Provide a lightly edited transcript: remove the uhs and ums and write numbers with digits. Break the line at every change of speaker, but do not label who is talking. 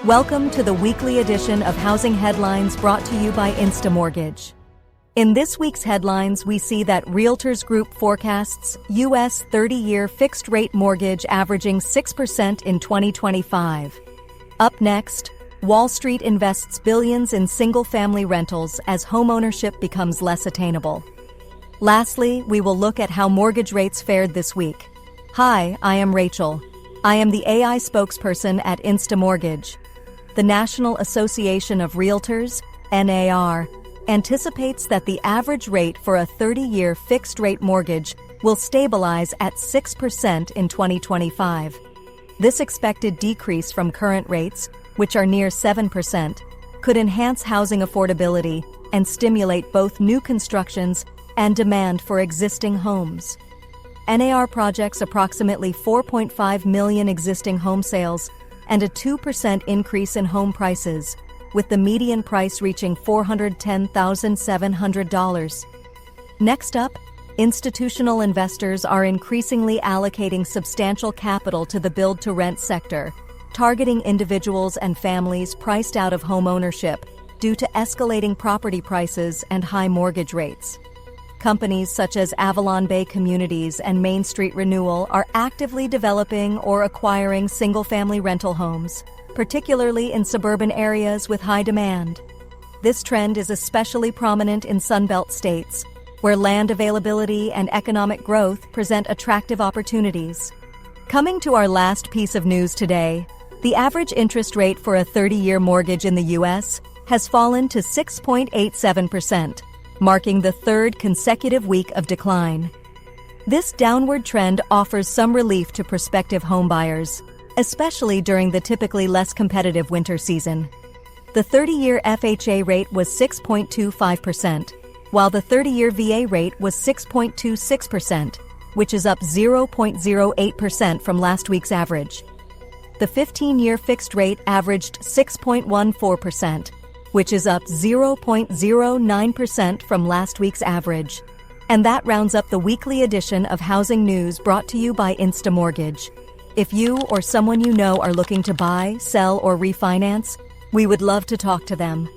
Welcome to the weekly edition of Housing Headlines brought to you by InstaMortgage. In this week's headlines, we see that Realtors Group forecasts U.S. 30-year fixed-rate mortgage averaging 6% in 2025. Up next, Wall Street invests billions in single-family rentals as homeownership becomes less attainable. Lastly, we will look at how mortgage rates fared this week. Hi, I am Rachel. I am the AI spokesperson at InstaMortgage. The National Association of Realtors, NAR, anticipates that the average rate for a 30-year fixed-rate mortgage will stabilize at 6% in 2025. This expected decrease from current rates, which are near 7%, could enhance housing affordability and stimulate both new constructions and demand for existing homes. NAR projects approximately 4.5 million existing home sales and a 2% increase in home prices, with the median price reaching $410,700. Next up, institutional investors are increasingly allocating substantial capital to the build-to-rent sector, targeting individuals and families priced out of homeownership due to escalating property prices and high mortgage rates. Companies such as Avalon Bay Communities and Main Street Renewal are actively developing or acquiring single-family rental homes, particularly in suburban areas with high demand. This trend is especially prominent in Sunbelt states, where land availability and economic growth present attractive opportunities. Coming to our last piece of news today, the average interest rate for a 30-year mortgage in the U.S. has fallen to 6.87%. Marking the third consecutive week of decline. This downward trend offers some relief to prospective homebuyers, especially during the typically less competitive winter season. The 30-year FHA rate was 6.25%, while the 30-year VA rate was 6.26%, which is up 0.08% from last week's average. The 15-year fixed rate averaged 6.14%, which is up 0.09% from last week's average. And that rounds up the weekly edition of Housing News brought to you by InstaMortgage. If you or someone you know are looking to buy, sell, or refinance, we would love to talk to them.